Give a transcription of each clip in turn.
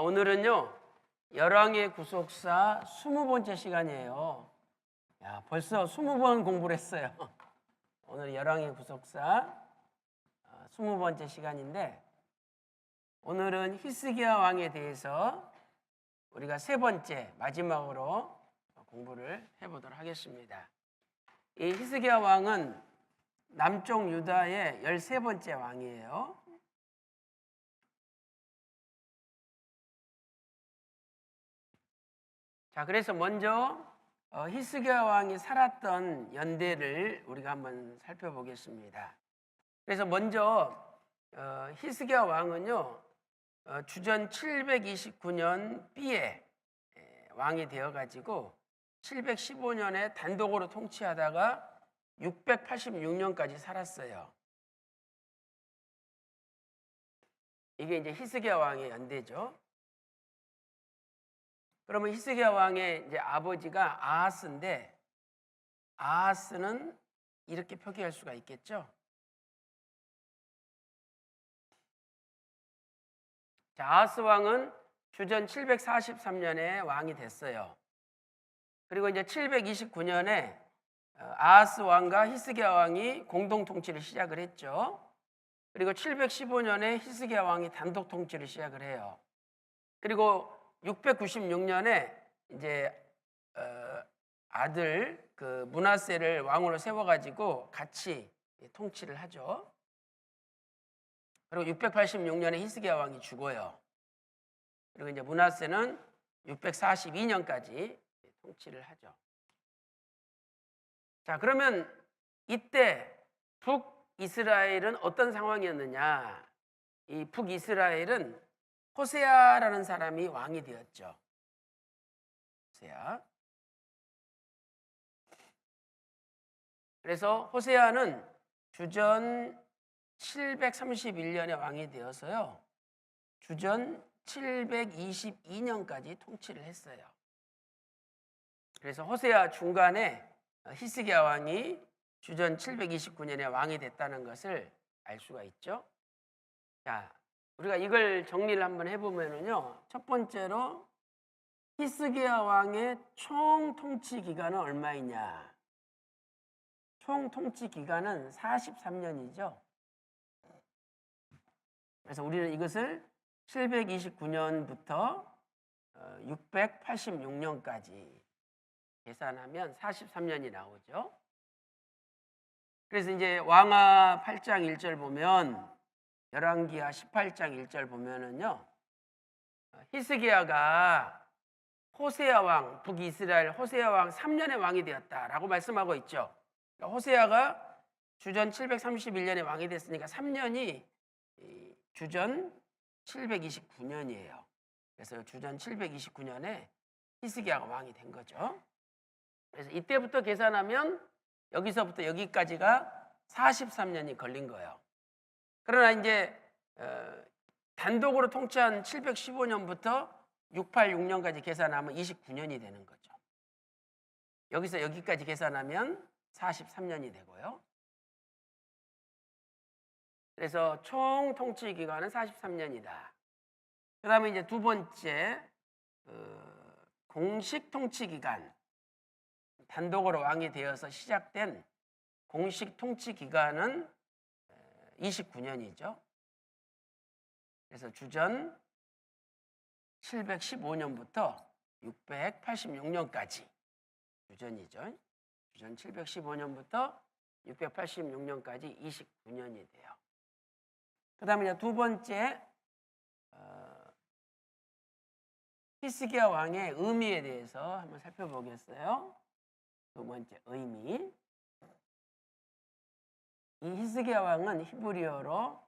오늘은요 열왕의 구속사 20번째 시간이에요. 야, 벌써 20번 공부를 했어요. 오늘 열왕의 구속사 20번째 시간인데, 오늘은 히스기야 왕에 대해서 우리가 세 번째 마지막으로 공부를 해보도록 하겠습니다. 이 히스기야 왕은 남쪽 유다의 13번째 왕이에요. 자, 그래서 먼저 히스기야 왕이 살았던 연대를 우리가 한번 살펴보겠습니다. 그래서 먼저 히스기야 왕은요 주전 729년 B에 왕이 되어가지고 715년에 단독으로 통치하다가 686년까지 살았어요. 이게 이제 히스기야 왕의 연대죠. 그러면 히스기야 왕의 이제 아버지가 아하스인데, 아하스는 이렇게 표기할 수가 있겠죠. 자, 아하스 왕은 주전 743년에 왕이 됐어요. 그리고 이제 729년에 아하스 왕과 히스기야 왕이 공동 통치를 시작을 했죠. 그리고 715년에 히스기야 왕이 단독 통치를 시작을 해요. 그리고 696년에 이제 아들 그 므낫세를 왕으로 세워가지고 같이 통치를 하죠. 그리고 686년에 히스기야 왕이 죽어요. 그리고 이제 므낫세는 642년까지 통치를 하죠. 자, 그러면 이때 북이스라엘은 어떤 상황이었느냐? 이 북이스라엘은 호세아라는 사람이 왕이 되었죠. 호세아. 그래서 호세아는 주전 731년에 왕이 되어서요 주전 722년까지 통치를 했어요. 그래서 호세아 중간에 히스기야 왕이 주전 729년에 왕이 됐다는 것을 알 수가 있죠. 자, 우리가 이걸 정리를 한번 해보면요, 첫 번째로 히스기야 왕의 총 통치 기간은 얼마이냐? 총 통치 기간은 43년이죠. 그래서 우리는 이것을 729년부터 686년까지 계산하면 43년이 나오죠. 그래서 이제 왕하 8장 1절 보면, 열왕기하 18장 1절 보면은요, 히스기야가 호세아 왕, 북이스라엘 호세아 왕 3년의 왕이 되었다라고 말씀하고 있죠. 그러니까 호세아가 주전 731년에 왕이 됐으니까 3년이 주전 729년이에요. 그래서 주전 729년에 히스기야가 왕이 된 거죠. 그래서 이때부터 계산하면 여기서부터 여기까지가 43년이 걸린 거예요. 그러나 이제 단독으로 통치한 715년부터 686년까지 계산하면 29년이 되는 거죠. 여기서 여기까지 계산하면 43년이 되고요. 그래서 총 통치 기간은 43년이다. 그 다음에 이제 두 번째 공식 통치 기간, 단독으로 왕이 되어서 시작된 공식 통치 기간은 29년이죠. 그래서 주전 715년부터 686년까지 주전이죠. 주전 715년부터 686년까지 29년이 돼요. 그 다음에 이제 두 번째 히스기야 왕의 의미에 대해서 한번 살펴보겠어요. 두 번째 의미. 이 히스기야 왕은 히브리어로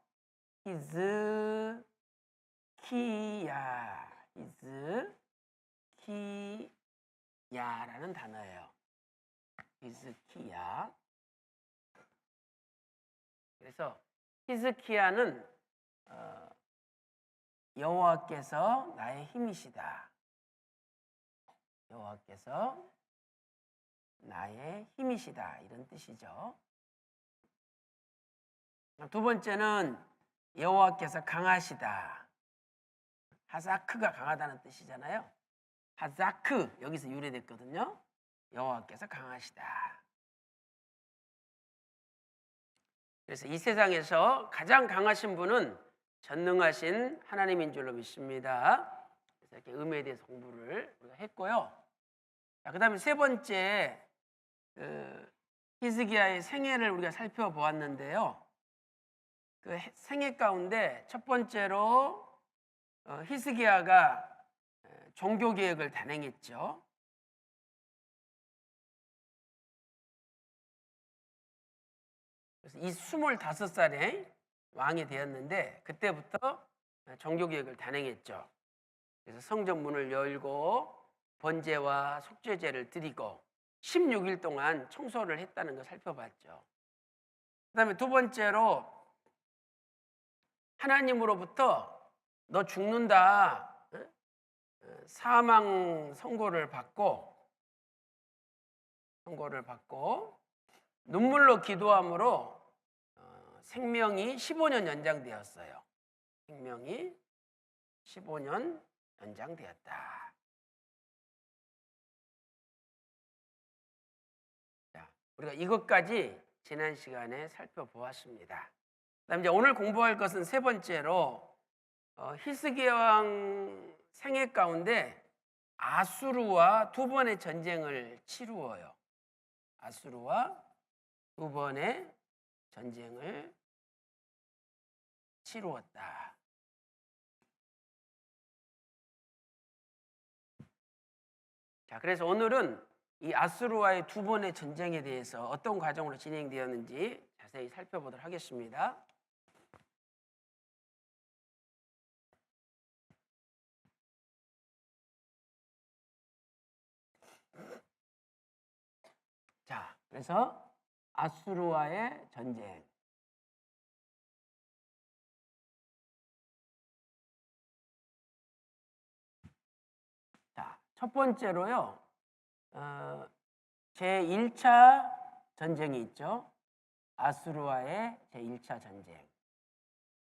히즈키야라는 단어예요. 히즈키야. 그래서 히즈키야는 여호와께서 나의 힘이시다. 여호와께서 나의 힘이시다, 이런 뜻이죠. 두 번째는 여호와께서 강하시다. 하사크가 강하다는 뜻이잖아요. 하사크 여기서 유래됐거든요. 여호와께서 강하시다. 그래서 이 세상에서 가장 강하신 분은 전능하신 하나님인 줄로 믿습니다. 그래서 이렇게 음에 대해서 공부를 우리가 했고요. 그 다음에 세 번째 히스기야의 생애를 우리가 살펴보았는데요. 그 생애 가운데 첫 번째로 히스기야가 종교개혁을 단행했죠. 그래서 이 25살에 왕이 되었는데 그때부터 종교개혁을 단행했죠. 그래서 성전 문을 열고 번제와 속죄제를 드리고 16일 동안 청소를 했다는 걸 살펴봤죠. 그 다음에 두 번째로 하나님으로부터 너 죽는다 사망 선고를 받고 눈물로 기도함으로 생명이 15년 연장되었어요. 생명이 15년 연장되었다. 자, 우리가 이것까지 지난 시간에 살펴보았습니다. 그다음 이제 오늘 공부할 것은 세 번째로 히스기야 왕 생애 가운데 아수르와 두 번의 전쟁을 치루어요. 아수르와 두 번의 전쟁을 치루었다. 자, 그래서 오늘은 이 아수르와의 두 번의 전쟁에 대해서 어떤 과정으로 진행되었는지 자세히 살펴보도록 하겠습니다. 자, 그래서 아수르와의 전쟁. 자, 첫 번째로요. 제1차 전쟁이 있죠. 아수르와의 제1차 전쟁.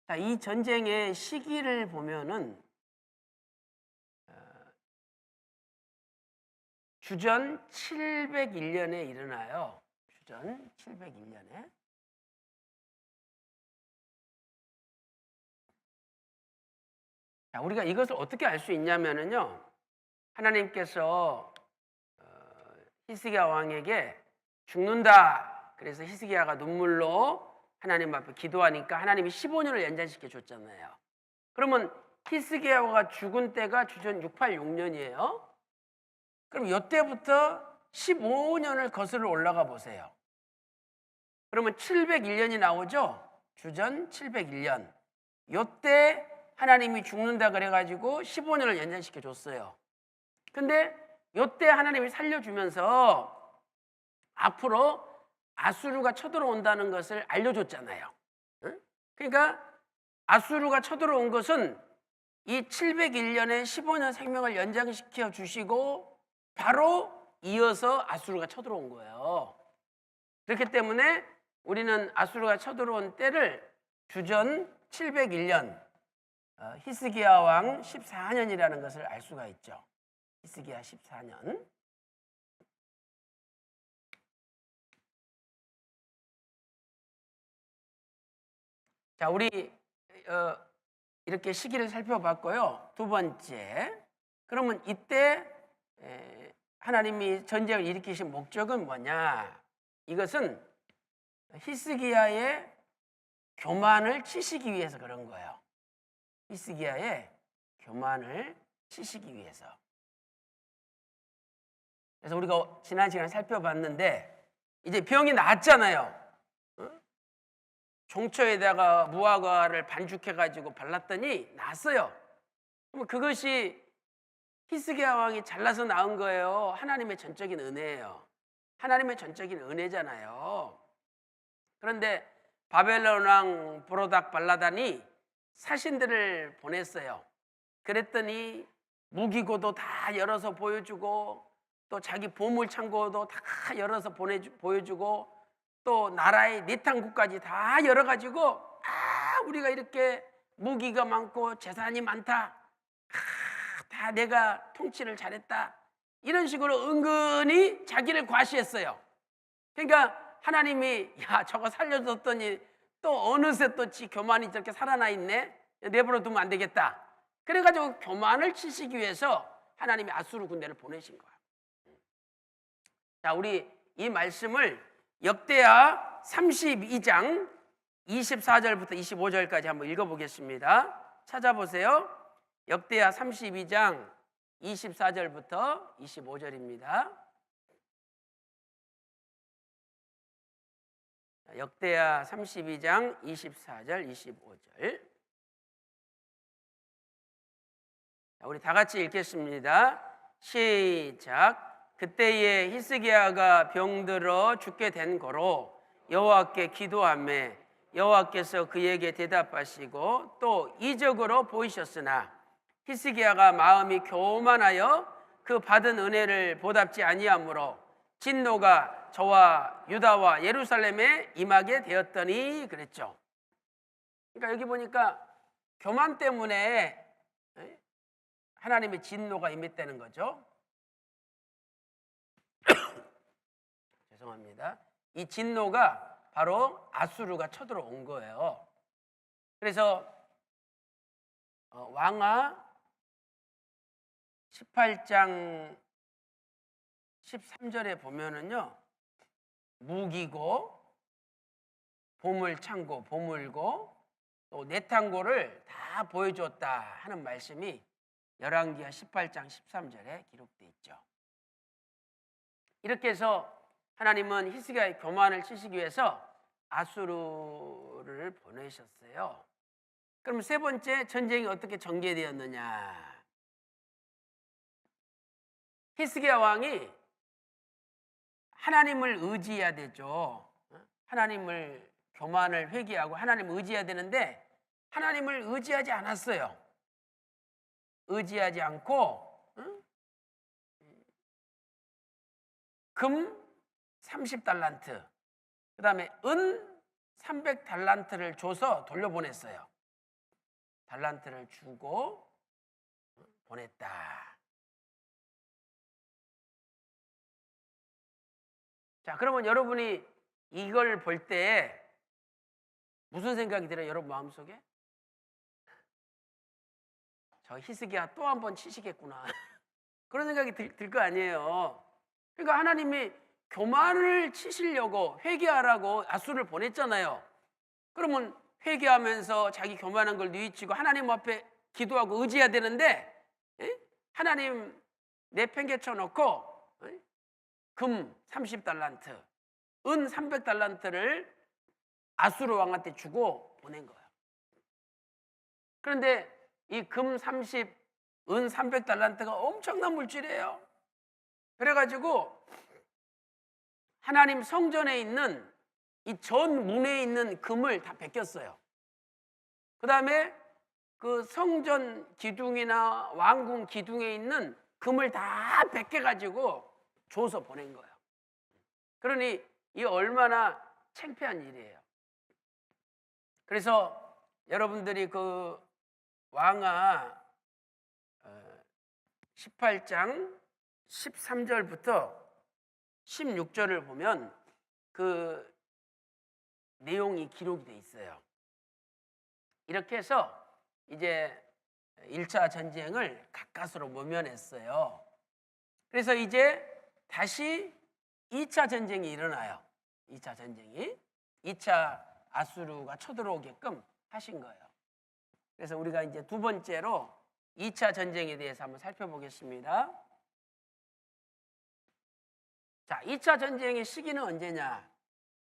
자, 이 전쟁의 시기를 보면은 주전 701년에 일어나요. 주전 701년에. 자, 우리가 이것을 어떻게 알 수 있냐면은요. 하나님께서 히스기야 왕에게 죽는다. 그래서 히스기야가 눈물로 하나님 앞에 기도하니까 하나님이 15년을 연장시켜 줬잖아요. 그러면 히스기야가 죽은 때가 주전 686년이에요. 그럼 이때부터 15년을 거슬러 올라가 보세요. 그러면 701년이 나오죠? 주전 701년. 이때 하나님이 죽는다 그래가지고 15년을 연장시켜 줬어요. 근데 이때 하나님이 살려주면서 앞으로 아수르가 쳐들어온다는 것을 알려줬잖아요. 그러니까 아수르가 쳐들어온 것은 이 701년에 15년 생명을 연장시켜 주시고 바로 이어서 아수르가 쳐들어온 거예요. 그렇기 때문에 우리는 아수르가 쳐들어온 때를 주전 701년 히스기야 왕 14년이라는 것을 알 수가 있죠. 히스기야 14년. 자, 우리 이렇게 시기를 살펴봤고요. 두 번째, 그러면 이때 하나님이 전쟁을 일으키신 목적은 뭐냐? 이것은 히스기야의 교만을 치시기 위해서 그런 거예요. 히스기야의 교만을 치시기 위해서. 그래서 우리가 지난 시간에 살펴봤는데 이제 병이 나았잖아요. 종초에다가 무화과를 반죽해가지고 발랐더니 나았어요. 그럼 그것이 히스기야 왕이 잘나서 나은 거예요? 하나님의 전적인 은혜예요. 하나님의 전적인 은혜잖아요. 그런데 바벨론 왕 브로닥 발라단이 사신들을 보냈어요. 그랬더니 무기고도 다 열어서 보여주고 또 자기 보물창고도 다 열어서 보여주고 또 나라의 내탕국까지 다 열어가지고 우리가 이렇게 무기가 많고 재산이 많다. 다 내가 통치를 잘했다. 이런 식으로 은근히 자기를 과시했어요. 그러니까 하나님이 야 저거 살려줬더니 또 어느새 또 교만이 저렇게 살아나 있네. 내버려 두면 안 되겠다. 그래가지고 교만을 치시기 위해서 하나님이 아수르 군대를 보내신 거야. 자, 우리 이 말씀을 역대하 32장 24절부터 25절까지 한번 읽어보겠습니다. 찾아보세요. 역대하 32장 24절부터 25절입니다. 역대하 32장 24절 25절. 우리 다 같이 읽겠습니다. 시작. 그때에 히스기야가 병들어 죽게 된 거로 여호와께 기도하매 여호와께서 그에게 대답하시고 또 이적으로 보이셨으나 히스기야가 마음이 교만하여 그 받은 은혜를 보답지 아니하므로 진노가 저와 유다와 예루살렘에 임하게 되었더니 그랬죠. 그러니까 여기 보니까 교만 때문에 하나님의 진노가 임했다는 거죠. 죄송합니다. 이 진노가 바로 아수르가 쳐들어온 거예요. 그래서 왕하 18장 13절에 보면은요, 무기고 보물창고 보물고 또 내탕고를 다 보여줬다 하는 말씀이 열왕기하 18장 13절에 기록되어 있죠. 이렇게 해서 하나님은 히스기야의 교만을 치시기 위해서 아수르를 보내셨어요. 그럼 세 번째 전쟁이 어떻게 전개되었느냐? 히스기야 왕이 하나님을 의지해야 되죠. 하나님을 교만을 회개하고 하나님을 의지해야 되는데 하나님을 의지하지 않았어요. 의지하지 않고 금 30달란트 그 다음에 은 300달란트를 줘서 돌려보냈어요. 달란트를 주고 보냈다. 자, 그러면 여러분이 이걸 볼 때 무슨 생각이 들어요? 여러분 마음속에? 저 히스기야 또 한 번 치시겠구나. 그런 생각이 들 거 아니에요. 그러니까 하나님이 교만을 치시려고 회개하라고 아수를 보냈잖아요. 그러면 회개하면서 자기 교만한 걸 뉘우치고 하나님 앞에 기도하고 의지해야 되는데 하나님 내팽개쳐 놓고 금 30달란트, 은 300달란트를 아수르 왕한테 주고 보낸 거예요. 그런데 이 금 30, 은 300달란트가 엄청난 물질이에요. 그래가지고 하나님 성전에 있는 이 전 문에 있는 금을 다 베꼈어요. 그 다음에 그 성전 기둥이나 왕궁 기둥에 있는 금을 다 베껴가지고 줘서 보낸 거예요. 그러니 이 얼마나 창피한 일이에요. 그래서 여러분들이 그 왕하 18장 13절부터 16절을 보면 그 내용이 기록이 돼 있어요. 이렇게 해서 이제 1차 전쟁을 가까스로 모면했어요. 그래서 이제 다시 2차 전쟁이 일어나요. 2차 전쟁이 2차 아수르가 쳐들어오게끔 하신 거예요. 그래서 우리가 이제 두 번째로 2차 전쟁에 대해서 한번 살펴보겠습니다. 자, 2차 전쟁의 시기는 언제냐?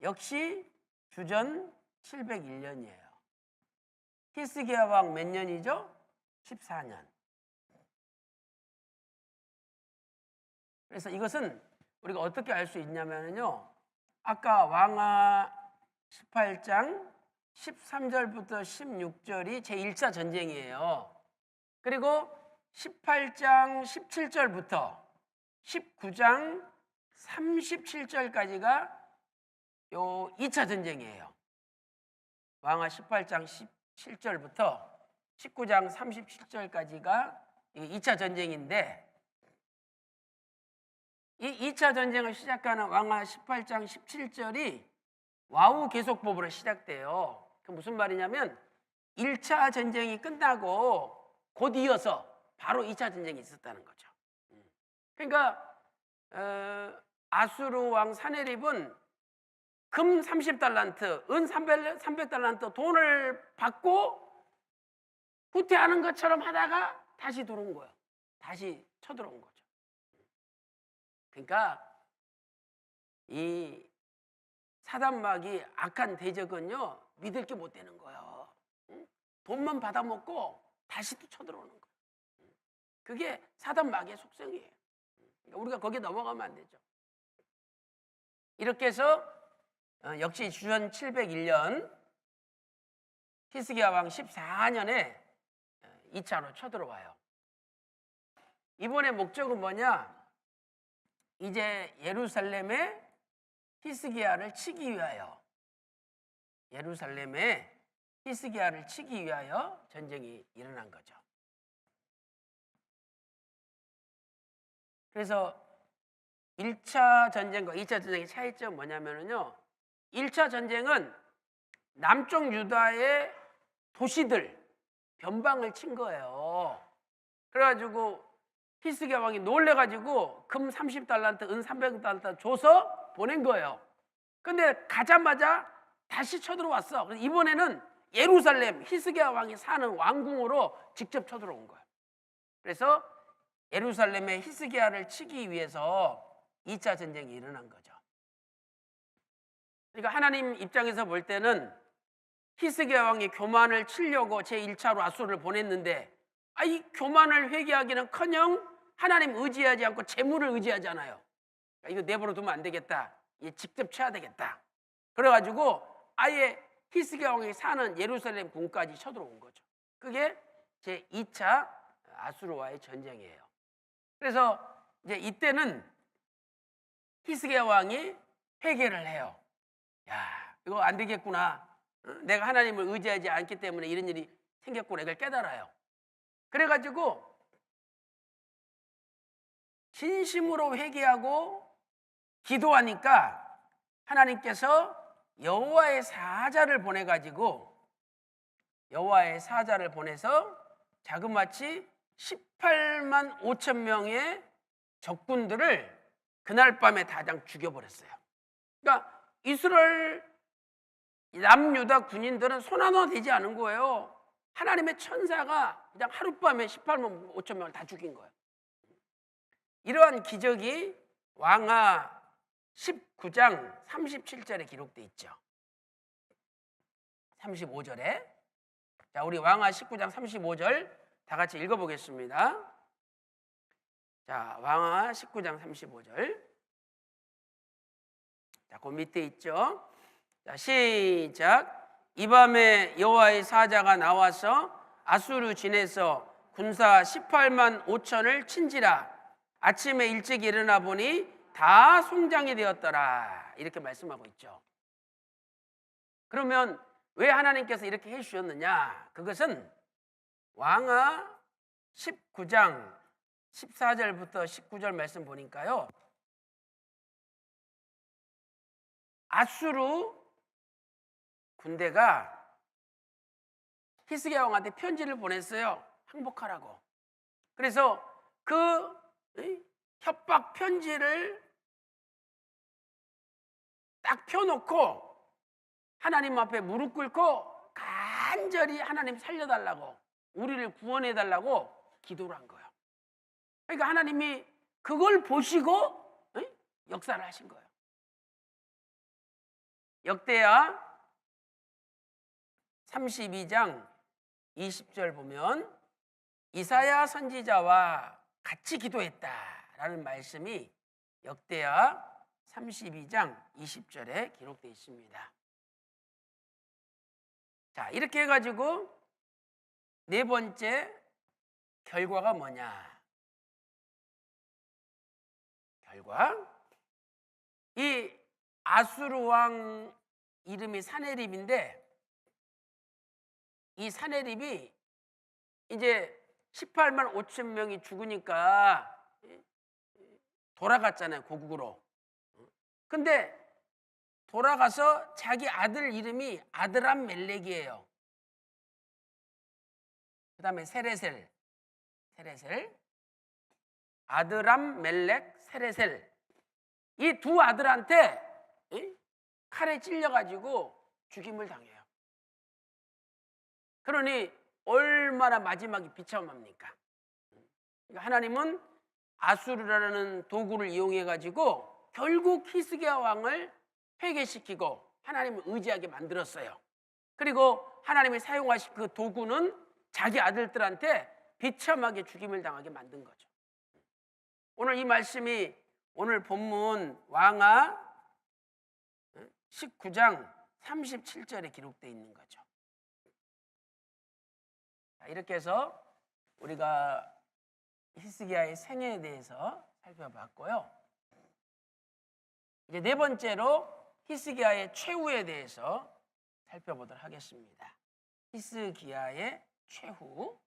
역시 주전 701년이에요. 히스기야 왕 몇 년이죠? 14년. 그래서 이것은 우리가 어떻게 알 수 있냐면요. 아까 왕하 18장 13절부터 16절이 제1차 전쟁이에요. 그리고 18장 17절부터 19장 37절까지가 요 2차 전쟁이에요. 왕하 18장 17절부터 19장 37절까지가 이 2차 전쟁인데 이 2차 전쟁을 시작하는 왕하 18장 17절이 와우 계속법으로 시작돼요. 그 무슨 말이냐면 1차 전쟁이 끝나고 곧 이어서 바로 2차 전쟁이 있었다는 거죠. 그러니까 아수르 왕 사네립은 금 30달란트, 은 300달란트 돈을 받고 후퇴하는 것처럼 하다가 다시 들어온 거예요. 다시 쳐들어온 거죠. 그러니까 이 사단막이 악한 대적은요 믿을 게 못 되는 거예요. 돈만 받아먹고 다시 또 쳐들어오는 거예요. 그게 사단막의 속성이에요. 그러니까 우리가 거기에 넘어가면 안 되죠. 이렇게 해서 역시 주전 701년 히스기야 왕 14년에 2차로 쳐들어와요. 이번에 목적은 뭐냐? 이제 예루살렘에 히스기야를 치기 위하여 전쟁이 일어난 거죠. 그래서 1차 전쟁과 2차 전쟁의 차이점은 뭐냐면요. 1차 전쟁은 남쪽 유다의 도시들 변방을 친 거예요. 그래가지고 히스기야 왕이 놀래가지고 금 30달란트, 은 300달란트 줘서 보낸 거예요. 근데 가자마자 다시 쳐들어왔어. 그래서 이번에는 예루살렘 히스기야 왕이 사는 왕궁으로 직접 쳐들어온 거예요. 그래서 예루살렘의 히스기야를 치기 위해서 2차 전쟁이 일어난 거죠. 그러니까 하나님 입장에서 볼 때는 히스기야 왕이 교만을 치려고 제1차로 아수르를 보냈는데 이 교만을 회개하기는커녕 하나님 의지하지 않고 재물을 의지하잖아요. 이거 내버려 두면 안 되겠다. 직접 쳐야 되겠다. 그래가지고 아예 히스기야 왕이 사는 예루살렘 궁까지 쳐들어온 거죠. 그게 제2차 아수르와의 전쟁이에요. 그래서 이제 이때는 히스기야 왕이 회개를 해요. 야, 이거 안 되겠구나. 내가 하나님을 의지하지 않기 때문에 이런 일이 생겼구나. 이걸 깨달아요. 그래가지고 진심으로 회개하고 기도하니까 하나님께서 여호와의 사자를 보내서 자그마치 18만 5천 명의 적군들을 그날 밤에 다장 죽여버렸어요. 그러니까 이스라엘 남유다 군인들은 손 하나 되지 않은 거예요. 하나님의 천사가 그냥 하룻밤에 18만 5천 명을 다 죽인 거예요. 이러한 기적이 왕하 19장 37절에 기록되어 있죠. 35절에. 자, 우리 왕하 19장 35절 다 같이 읽어보겠습니다. 자, 왕하 19장 35절. 자, 그 밑에 있죠. 자, 시작. 이 밤에 여호와의 사자가 나와서 아수르 진에서 군사 18만 5천을 친지라. 아침에 일찍 일어나 보니 다 송장이 되었더라. 이렇게 말씀하고 있죠. 그러면 왜 하나님께서 이렇게 해주셨느냐? 그것은 왕하 19장 14절부터 19절 말씀 보니까요, 아수르 군대가 히스기야 왕한테 편지를 보냈어요. 항복하라고. 그래서 그 협박 편지를 딱 펴놓고 하나님 앞에 무릎 꿇고 간절히 하나님 살려달라고, 우리를 구원해달라고 기도를 한 거예요. 그러니까 하나님이 그걸 보시고 역사를 하신 거예요. 역대하 32장 20절 보면 이사야 선지자와 같이 기도했다라는 말씀이 역대하 32장 20절에 기록되어 있습니다. 자, 이렇게 해가지고 네 번째 결과가 뭐냐? 이 아수르 왕 이름이 사네립인데, 이 사네립이 이제 18만 5천 명이 죽으니까 돌아갔잖아요, 고국으로. 근데 돌아가서 자기 아들 이름이 아드람 멜렉이에요. 그 다음에 세레셀, 아드람 멜렉, 세레셀. 이 두 아들한테 칼에 찔려가지고 죽임을 당해요. 그러니 얼마나 마지막이 비참합니까? 그러니까 하나님은 아수르라는 도구를 이용해가지고 결국 히스기야 왕을 회개시키고 하나님을 의지하게 만들었어요. 그리고 하나님이 사용하신 그 도구는 자기 아들들한테 비참하게 죽임을 당하게 만든 거죠. 오늘 이 말씀이 오늘 본문 왕하 19장 37절에 기록되어 있는 거죠. 이렇게 해서 우리가 히스기야의 생애에 대해서 살펴봤고요. 이제 네 번째로 히스기야의 최후에 대해서 살펴보도록 하겠습니다. 히스기야의 최후.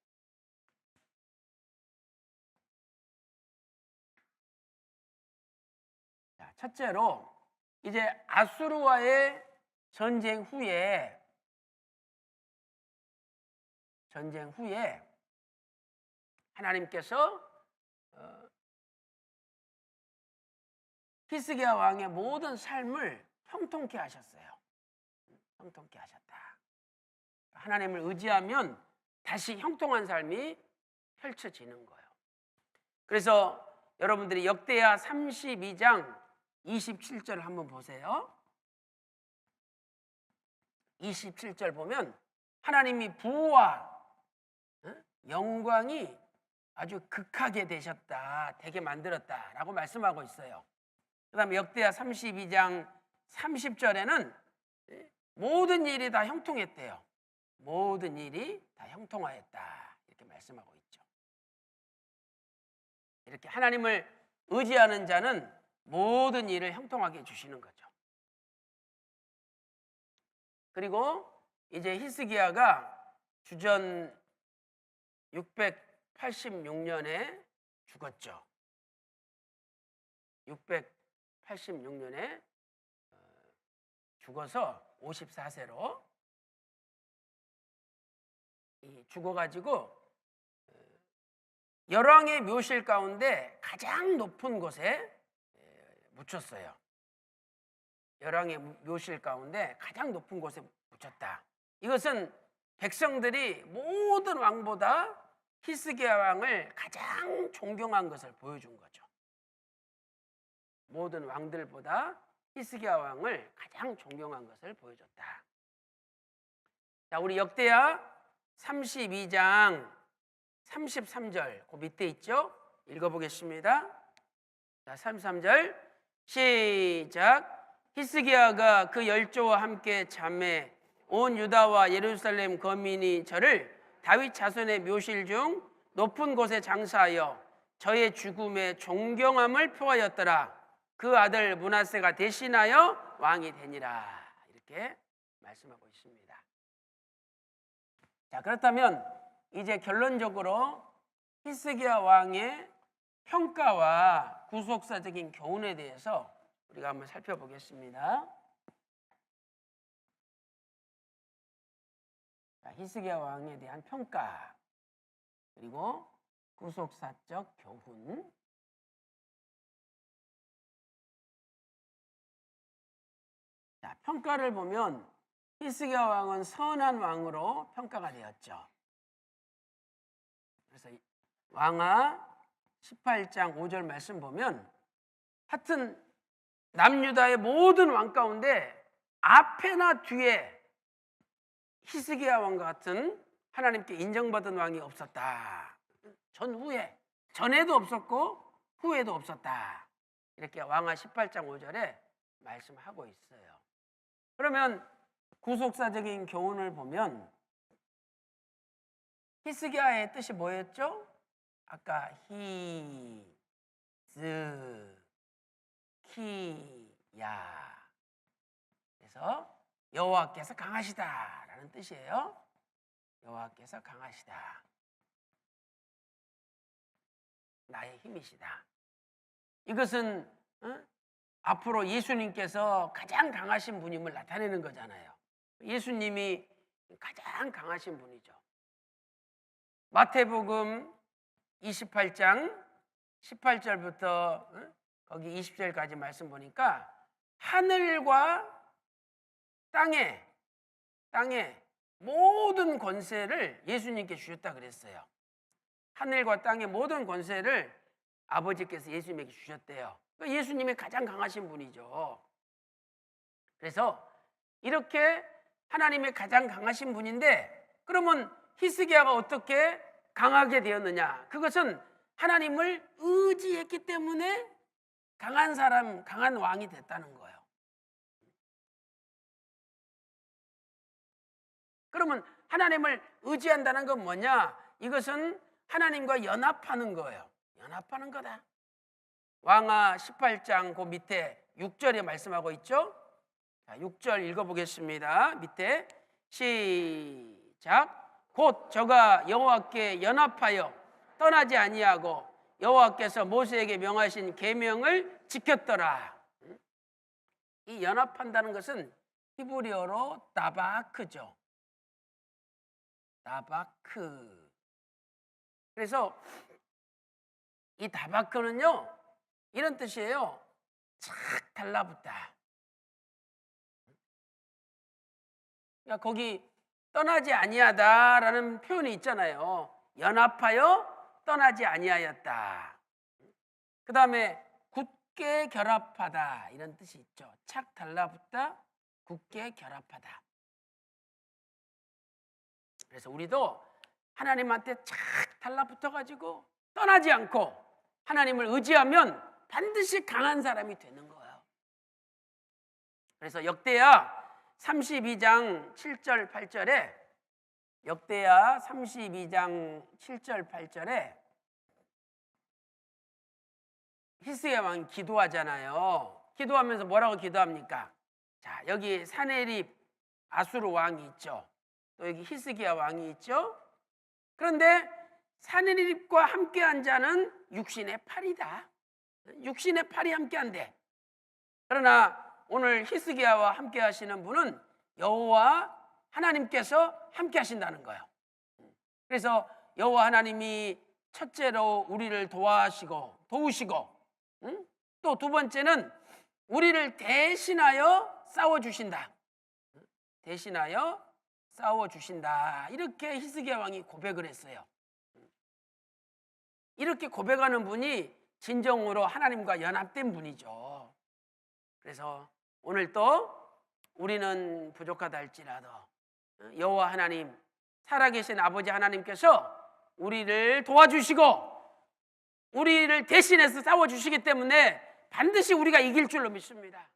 자, 첫째로 이제 아수르와의 전쟁 후에 하나님께서 히스기야 왕의 모든 삶을 형통케 하셨어요. 형통케 하셨다. 하나님을 의지하면 다시 형통한 삶이 펼쳐지는 거예요. 그래서 여러분들이 역대하 32장 27절을 한번 보세요. 27절 보면 하나님이 부와 영광이 아주 극하게 되셨다, 되게 만들었다라고 말씀하고 있어요. 그 다음에 역대하 32장 30절에는 모든 일이 다 형통했대요. 모든 일이 다 형통하였다, 이렇게 말씀하고 있죠. 이렇게 하나님을 의지하는 자는 모든 일을 형통하게 해주시는 거죠. 그리고 이제 히스기야가 주전 686년에 죽었죠. 686년에 죽어서 54세로 죽어가지고 열왕의 묘실 가운데 가장 높은 곳에 묻혔어요. 열왕의 묘실 가운데 가장 높은 곳에 묻혔다. 이것은 백성들이 모든 왕보다 히스기야 왕을 가장 존경한 것을 보여준 거죠. 모든 왕들보다 히스기야 왕을 가장 존경한 것을 보여줬다. 자, 우리 역대하 32장 33절 그 밑에 있죠? 읽어보겠습니다. 자, 33절 시작. 히스기야가 그 열조와 함께 잠에 온 유다와 예루살렘 거민이 저를 다윗 자손의 묘실 중 높은 곳에 장사하여 저의 죽음에 존경함을 표하였더라. 그 아들 므낫세가 대신하여 왕이 되니라. 이렇게 말씀하고 있습니다. 자, 그렇다면 이제 결론적으로 히스기야 왕의 평가와 구속사적인 교훈에 대해서 우리가 한번 살펴보겠습니다. 자, 히스기야 왕에 대한 평가 그리고 구속사적 교훈. 자, 평가를 보면 히스기야 왕은 선한 왕으로 평가가 되었죠. 그래서 왕하 18장 5절 말씀 보면 하여튼 남유다의 모든 왕 가운데 앞에나 뒤에 히스기야 왕과 같은 하나님께 인정받은 왕이 없었다. 전후에, 전에도 없었고 후에도 없었다. 이렇게 왕하 18장 5절에 말씀하고 있어요. 그러면 구속사적인 교훈을 보면 히스기야의 뜻이 뭐였죠? 아까 히스키야. 그래서 여호와께서 강하시다라는 뜻이에요. 여호와께서 강하시다. 나의 힘이시다. 이것은 앞으로 예수님께서 가장 강하신 분임을 나타내는 거잖아요. 예수님이 가장 강하신 분이죠. 마태복음 28장 18절부터 거기 20절까지 말씀 보니까 하늘과 땅에 모든 권세를 예수님께 주셨다 그랬어요. 하늘과 땅의 모든 권세를 아버지께서 예수님에게 주셨대요. 그러니까 예수님이 가장 강하신 분이죠. 그래서 이렇게 하나님의 가장 강하신 분인데, 그러면 히스기야가 어떻게 강하게 되었느냐? 그것은 하나님을 의지했기 때문에 강한 사람, 강한 왕이 됐다는 거예요. 그러면 하나님을 의지한다는 건 뭐냐? 이것은 하나님과 연합하는 거예요. 연합하는 거다. 왕하 18장 그 밑에 6절에 말씀하고 있죠. 자, 6절 읽어보겠습니다. 밑에 시작. 곧 저가 여호와께 연합하여 떠나지 아니하고 여호와께서 모세에게 명하신 계명을 지켰더라. 이 연합한다는 것은 히브리어로 다바크죠. 다바크. 그래서 이 다바크는요, 이런 뜻이에요. 착 달라붙다. 그러니까 거기 떠나지 아니하다라는 표현이 있잖아요. 연합하여 떠나지 아니하였다. 그 다음에 굳게 결합하다, 이런 뜻이 있죠. 착 달라붙다, 굳게 결합하다. 그래서 우리도 하나님한테 착 달라붙어가지고 떠나지 않고 하나님을 의지하면 반드시 강한 사람이 되는 거예요. 그래서 역대하 32장 7절 8절에 역대하 32장 7절 8절에 히스기야 왕이 기도하잖아요. 기도하면서 뭐라고 기도합니까? 자, 여기 사네립 아수르 왕이 있죠. 또 여기 히스기야 왕이 있죠. 그런데 사네립과 함께한 자는 육신의 팔이다. 육신의 팔이 함께한대. 그러나 오늘 히스기야와 함께 하시는 분은 여호와 하나님께서 함께 하신다는 거예요. 그래서 여호와 하나님이 첫째로 우리를 도우시고 또 두 번째는 우리를 대신하여 싸워주신다. 대신하여 싸워주신다. 이렇게 히스기야 왕이 고백을 했어요. 이렇게 고백하는 분이 진정으로 하나님과 연합된 분이죠. 그래서 오늘 또 우리는 부족하다 할지라도 여호와 하나님, 살아계신 아버지 하나님께서 우리를 도와주시고 우리를 대신해서 싸워주시기 때문에 반드시 우리가 이길 줄로 믿습니다.